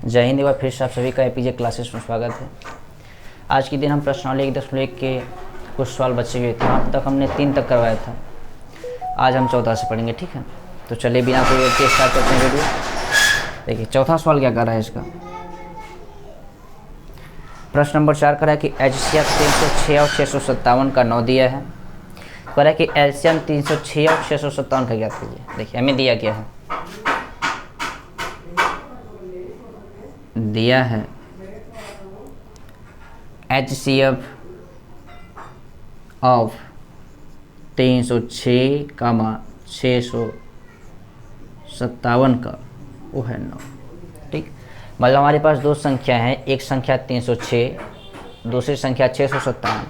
जय हिंद। एक बार फिर से आप सभी का एपीजे क्लासेस में स्वागत है। आज के दिन हम प्रश्नावली 1.1 के कुछ सवाल बचे हुए थे। अब तक हमने 3 तक करवाया था, आज हम 14 से पढ़ेंगे, ठीक है। तो चलिए बिना कोई देर के स्टार्ट करते हैं वीडियो। देखिए चौथा सवाल क्या कर रहा है इसका। प्रश्न नंबर 4 कर रहा है कि HCF 306 और 657 का 9 दिया है। कह रहा है कि LCM 306 और 657 का ज्ञात कीजिए। देखिए हमें दिया क्या है, दिया है HCF ऑफ 306, 657 का वो है 9, ठीक। मतलब हमारे पास दो संख्या हैं, एक संख्या 306, दूसरी संख्या 657।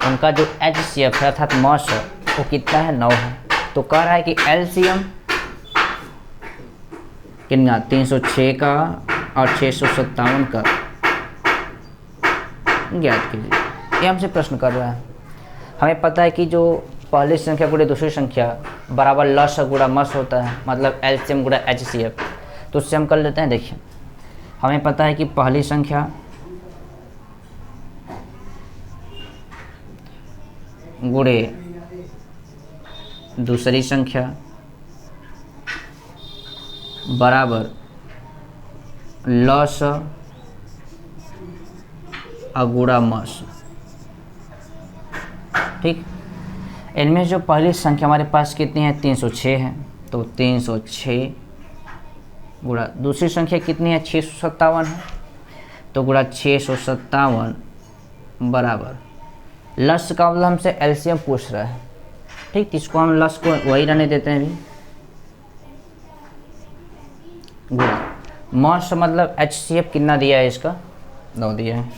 उनका जो HCF है अर्थात मॉस है वो कितना है, 9 है। तो कह रहा है कि LCM कितना, 306 का और 657 का ज्ञात कीजिए। ये हमसे प्रश्न कर रहा है। हमें पता है कि जो पहली संख्या गुणे दूसरी संख्या बराबर लस गुणा मस होता है, मतलब LCM गुणा HCF। तो उससे हम कर लेते हैं। देखिए हमें पता है कि पहली संख्या गुणे दूसरी संख्या बराबर लस गुणा मस, ठीक। इनमें जो पहली संख्या हमारे पास कितनी है, 306 है। तो 306 गुणा दूसरी संख्या कितनी है, 657 है। तो गुणा 657 बराबर लस का मतलब हमसे LCM पूछ रहा है, ठीक। तो इसको हम लस को वही रहने देते हैं अभी। गुणा मॉस मतलब HCF कितना दिया है, इसका 9 दिया है।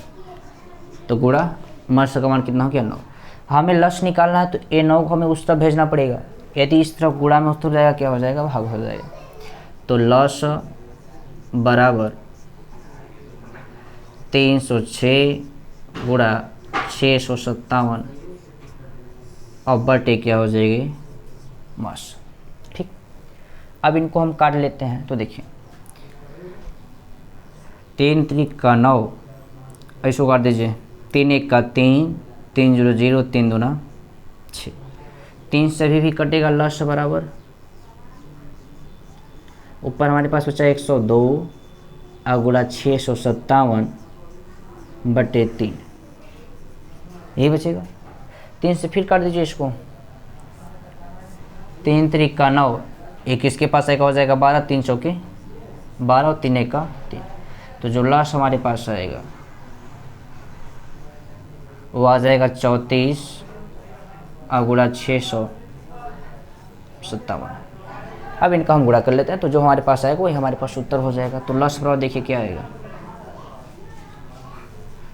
तो गुणा मॉस का मान कितना हो गया, 9। हमें लस निकालना है तो ये 9 को हमें उस तरफ भेजना पड़ेगा। यदि इस तरफ गुणा में उस तरफ जाएगा क्या हो जाएगा, भाग हो जाएगा। तो लस बराबर 306 गुणा 657 और बटे क्या हो जाएगी, मॉस, ठीक। अब इनको हम काट लेते हैं। तो देखिए 3 त्रिक का 9, ऐसे काट दीजिए। 3 1 का 3, 3 0 0, 3 दूना 6। 3 से भी कटेगा लस बराबर, ऊपर हमारे पास बचा 102 और गुणा 657 बटे 3, यही बचेगा। 3 से फिर काट दीजिए इसको। 3 त्रिक का 9, एक इसके पास एक हो जाएगा 12, 3 चौके 12 और 3 1 का 3। तो जो लाश हमारे पास आएगा वो आ जाएगा 34 और गुणा 657। अब इनका हम गुणा कर लेते हैं। तो जो हमारे पास आएगा वही हमारे पास उत्तर हो जाएगा। तो लाश बराबर देखिए क्या आएगा,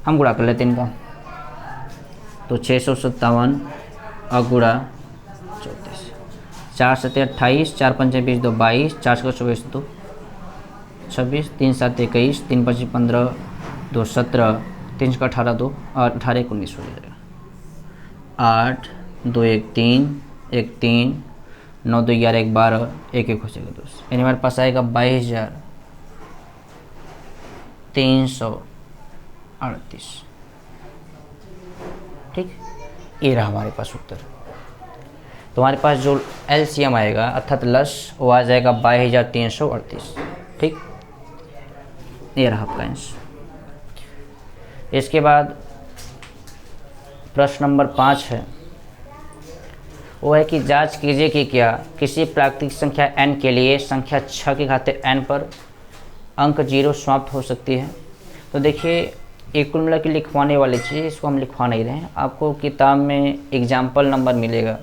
हम गुणा कर लेते हैं इनका। तो 657 और गुणा 34, 4 7 28, 4 5 20 2 22, 4 6 24 2 26, 3 7 21, 3 5 15 2 17, 3 का 18 2 और 18 19 हो जाएगा। 8 2 1 3 1 3 9 2 11 1 12 1 1 हो जाएगा 2। यानी हमारे पास आएगा 22,338, ठीक। ये रहा हमारे पास उत्तर। तो हमारे पास जो LCM आएगा अर्थात लस वो आ जाएगा 22,338, ठीक। ये रहा आपका आंसर। इसके बाद प्रश्न नंबर 5 है, वो है कि जांच कीजिए कि क्या किसी प्राकृतिक संख्या n के लिए संख्या 6 के घाते n पर अंक 0 समाप्त हो सकती है। तो देखिए एक कुल मिला के लिखवाने वाली चीज़, इसको हम लिखवा नहीं रहे हैं। आपको किताब में एग्जाम्पल नंबर मिलेगा,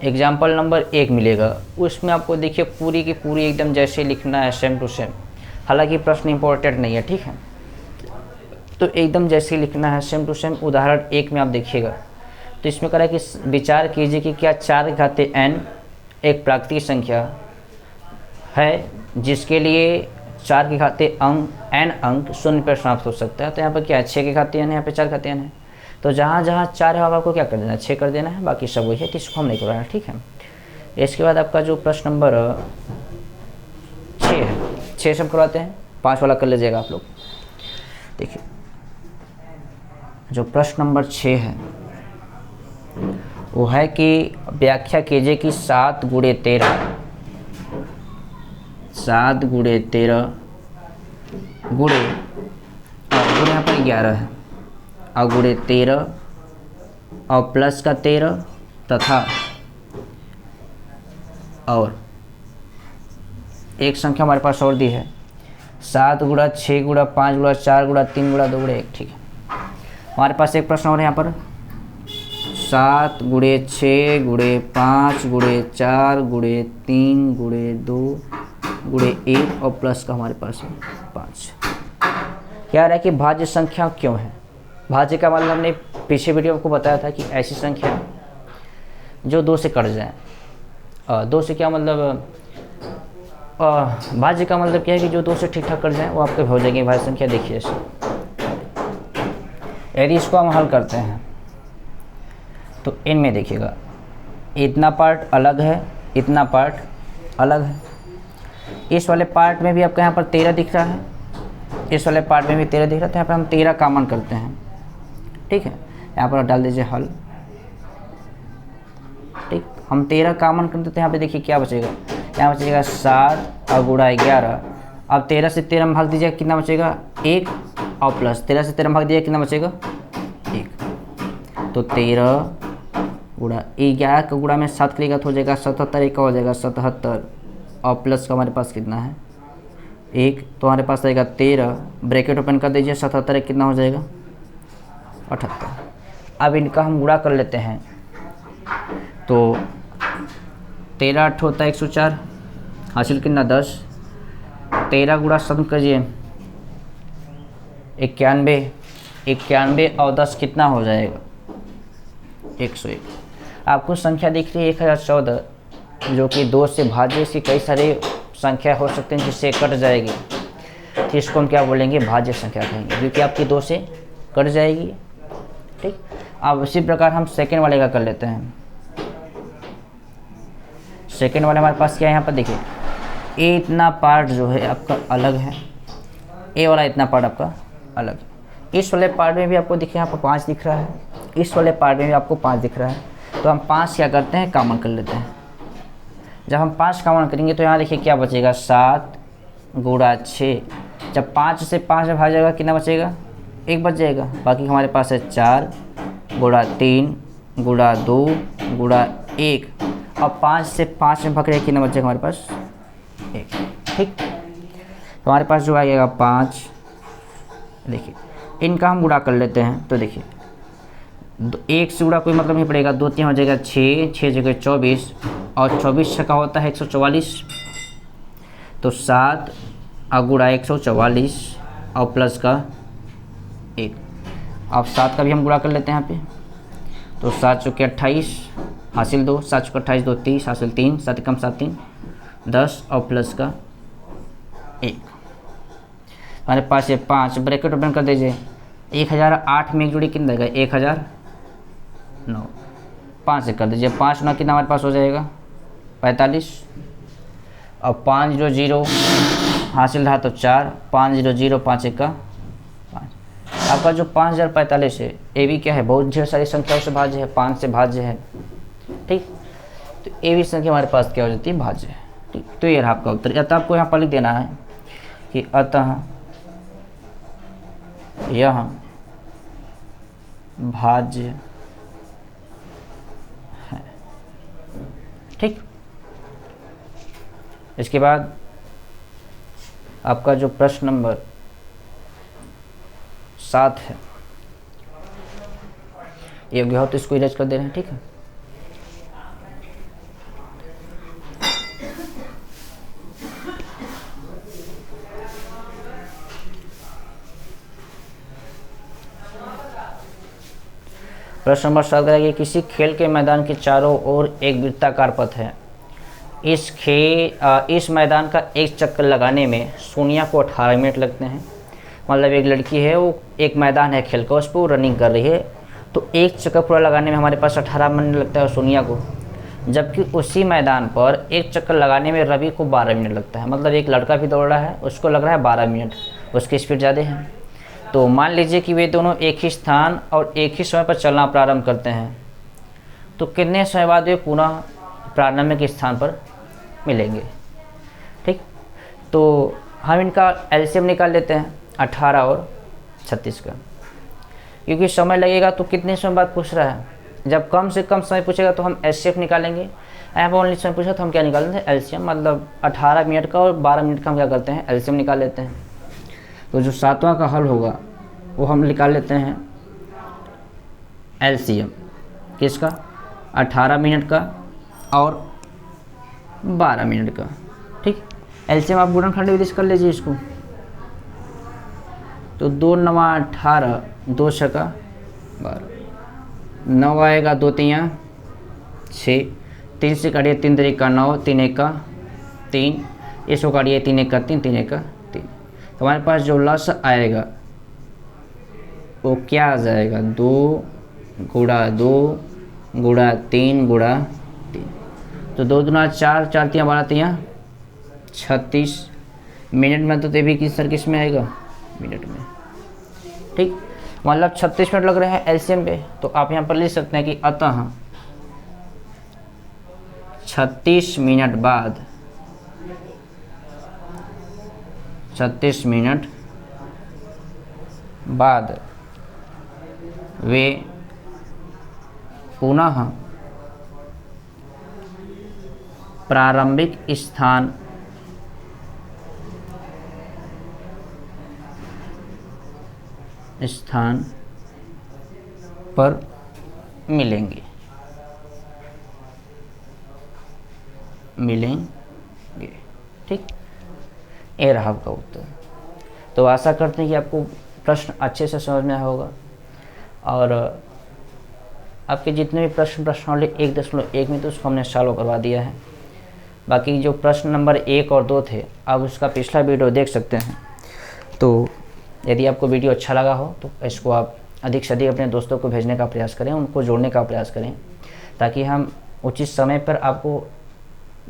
एग्जाम्पल नंबर 1 मिलेगा। उसमें आपको देखिए पूरी की पूरी एकदम जैसे लिखना है, सेम टू सेम। हालांकि प्रश्न इंपॉर्टेंट नहीं है, ठीक है। तो एकदम जैसे लिखना है, सेम टू सेम। उदाहरण 1 में आप देखिएगा तो इसमें कह रहा है कि विचार कीजिए कि क्या 4 के घाते n एक प्राकृतिक संख्या है जिसके लिए 4 के घाते अंक n अंक 0 पर समाप्त हो सकता है। तो यहाँ पर क्या है, 6 के घाते n है, यहाँ पे 4 के घाते n है। तो जहाँ जहाँ 4 है आपको क्या कर देना है, 6 कर देना है, बाकी सब वही है। तो इसको हम नहीं करवाना, ठीक है। इसके बाद आपका जो प्रश्न नंबर 6 से हम करवाते हैं, 5 वाला कर लीजिएगा आप लोग। देखिए जो प्रश्न नंबर 6 है वो है कि व्याख्या कीजिए कि 7 गुणे 13 गुणे यहाँ पर 11 है और गुणे 13 और प्लस का 13 तथा और एक संख्या हमारे पास और दी है 7 गुणा 6 गुणा 5 गुणा 4 गुणा 3 गुणा 2 गुणा 1। ठीक है, हमारे पास एक प्रश्न और है यहाँ पर 7 गुणे 6 गुणे 5 गुणे 4 गुणे 3 गुणे 2 गुणे 1 और प्लस का हमारे पास है 5। क्या रहा है कि भाज्य संख्या क्यों है? भाज्य का मतलब हमने पिछले वीडियो में आपको बताया था कि ऐसी संख्या जो 2 से कट जाए। 2 से क्या मतलब, भाज्य का मतलब क्या है कि जो 2 से ठीक ठाक कट जाए वो आपके हो जाएगी भाज्य संख्या। देखिए ऐसे यदि इसको हम हल करते हैं तो इनमें देखिएगा इतना पार्ट अलग है, इतना पार्ट अलग है। इस वाले पार्ट में भी आपको यहाँ पर 13 दिख रहा है, इस वाले पार्ट में भी 13 दिख रहा है, तो यहाँ पर हम 13 कॉमन करते हैं। ठीक है, यहाँ पर डाल दीजिए हल। ठीक, हम 13 कॉमन करते तो यहाँ पे देखिए क्या बचेगा, यहाँ बचेगा 7 और गुणा 11। अब 13 से 13 में भाग दीजिएगा, कितना बचेगा 1 और प्लस 13 से 13 भाग दीजिएगा, कितना बचेगा 1। तो 13 गुणा 11 का गुणा में 7 करेगा तो हो जाएगा 77, 1 का हो जाएगा 77 और प्लस का हमारे पास कितना है 1, तो हमारे पास रहेगा 13, ब्रैकेट ओपन कर दीजिए, 77 1 कितना हो जाएगा 78। अब इनका हम गुणा कर लेते हैं तो 13 8 होता है 104, हासिल कितना 10। 13 गुणा 7 करिए 91 और 10 कितना हो जाएगा 101। आपको संख्या दिख रही है 1014, जो कि 2 से भाज्य। इसकी कई सारे संख्या हो सकते हैं जिससे कट जाएगी, तो इसको हम क्या बोलेंगे भाज्य संख्या कहेंगे, क्योंकि आपकी 2 से कट जाएगी। ठीक, अब इसी प्रकार हम सेकेंड वाले का कर लेते हैं। सेकेंड वाले हमारे पास क्या है, यहाँ पर देखिए ए इतना पार्ट जो है आपका अलग है, ए वाला इतना पार्ट आपका अलग है। इस वाले पार्ट में भी आपको देखिए यहाँ पर 5 दिख रहा है, इस वाले पार्ट में भी आपको 5 दिख रहा है, तो हम 5 क्या करते हैं कॉमन कर लेते हैं। जब हम 5 कॉमन करेंगे तो यहाँ देखिए क्या बचेगा 7 गुणा 6। जब 5 से 5 में भाग जाएगा कितना बचेगा 1 बच जाएगा। बाकी हमारे पास है 4 गुणा 3 गुणा 2 गुणा 1 और 5 से 5 में भाग रहे कितना बचेगा हमारे पास 1। ठीक, तो हमारे पास जो आएगा 5। देखिए इनका हम गुणा कर लेते हैं तो देखिए 1 से गुणा कोई मतलब नहीं पड़ेगा, 2 3 हो जाएगा 6, 6 जगह 24 और 24 छक्का होता है 144। तो 7 और गुणा 144 और प्लस का 1। अब 7 का भी हम गुणा कर लेते हैं यहाँ पे, तो 7 चौके 28 हासिल 2, 7 चौके 28 2 30 हासिल 3, 7 कम 7 3 10 और प्लस का 1। हमारे पास ये 5, ब्रैकेट ओपन कर दीजिए। 1008 में एक जोड़ी कितना देगा 1009, 5 से कर दीजिए, 5 9 कितना हमारे पास हो जाएगा 45 और 5 0 0 हासिल रहा तो 4, 5 0 0 5 1 का 5। आपका जो 5045 है ये भी क्या है बहुत ढेर सारी संख्याओं से भाज्य है, 5 से भाज्य है। ठीक, तो ये भी संख्या हमारे पास क्या हो जाती है भाज्य है। ठीक, तो ये रहा आपका उत्तर। अतः आपको यहाँ पर लिख देना है कि अतः यह भाज्य है। ठीक, इसके बाद आपका जो प्रश्न नंबर 7 है ये हो तो इसको इरेज कर दे रहे हैं। ठीक है, प्रश्न नंबर 7 करेंगे किसी खेल के मैदान के चारों ओर एक वृत्ताकार पथ है। इस मैदान का एक चक्कर लगाने में सोनिया को 18 मिनट लगते हैं। मतलब एक लड़की है, वो एक मैदान है खेल का, उस पर रनिंग कर रही है, तो एक चक्कर पूरा लगाने में हमारे पास 18 मिनट लगता है। और सोनिया को जबकि उसी मैदान पर एक चक्कर लगाने में रवि को 12 मिनट लगता है। मतलब एक लड़का भी दौड़ रहा है, उसको लग रहा है 12 मिनट, उसकी स्पीड ज़्यादा है। तो मान लीजिए कि वे दोनों एक ही स्थान और एक ही समय पर चलना प्रारंभ करते हैं, तो कितने समय बाद वे पुनः प्रारंभिक स्थान पर मिलेंगे। ठीक, तो हम इनका एलसीएम निकाल लेते हैं 18 और 36 का, क्योंकि समय लगेगा तो कितने समय बाद पूछ रहा है। जब कम से कम समय पूछेगा तो हम एचसीएफ निकालेंगे, यहाँ पर ओनली समय पूछा तो हम क्या निकालेंगे, एलसीएम। मतलब 18 मिनट का और 12 मिनट का हम क्या करते हैं, एलसीएम निकाल लेते हैं। तो जो सातवां का हल होगा वो हम निकाल लेते हैं एलसीएम किसका, 18 मिनट का और 12 मिनट का। ठीक, एलसीएम आप गुणनखंड विधि से कर लीजिए इसको। तो 2 9 18, 2 6 12, 9 आएगा, 2 3 6, 3 से काटिए 3 3 का 9, 3 1 का 3, इसको काटिए 3 1 का 3, 3 1 का 3। तो हमारे पास जो लस आएगा वो क्या आ जाएगा, 2 गुणा 2 गुणा 3 गुणा 3। तो 2 दूना 4, 4 3 12 3 36 मिनट में। तो भी किस सर किस में आएगा, मिनट में। ठीक, मतलब 36 मिनट लग रहे हैं एलसीएम पे। तो आप यहाँ पर लिख सकते हैं कि अतः 36 मिनट बाद 36 मिनट बाद वे पुनः प्रारंभिक स्थान पर मिलेंगे। ठीक, ये रहा आपका उत्तर। तो आशा करते हैं कि आपको प्रश्न अच्छे से समझ में आया होगा और आपके जितने भी प्रश्नावली 1.1 में तो उसको हमने सॉल्व करवा दिया है। बाकी जो प्रश्न नंबर 1 और 2 थे आप उसका पिछला वीडियो देख सकते हैं। तो यदि आपको वीडियो अच्छा लगा हो तो इसको आप अधिक से अधिक अपने दोस्तों को भेजने का प्रयास करें, उनको जोड़ने का प्रयास करें, ताकि हम उचित समय पर आपको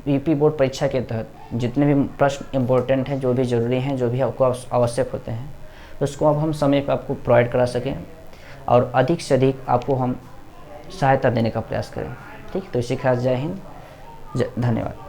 यूपी बोर्ड परीक्षा के तहत जितने भी प्रश्न इम्पोर्टेंट हैं, जो भी ज़रूरी हैं, जो भी आपको आवश्यक होते हैं, उसको अब हम समय पर आपको प्रोवाइड करा सकें और अधिक से अधिक आपको हम सहायता देने का प्रयास करें। ठीक, तो इसी के साथ जय हिंद, धन्यवाद।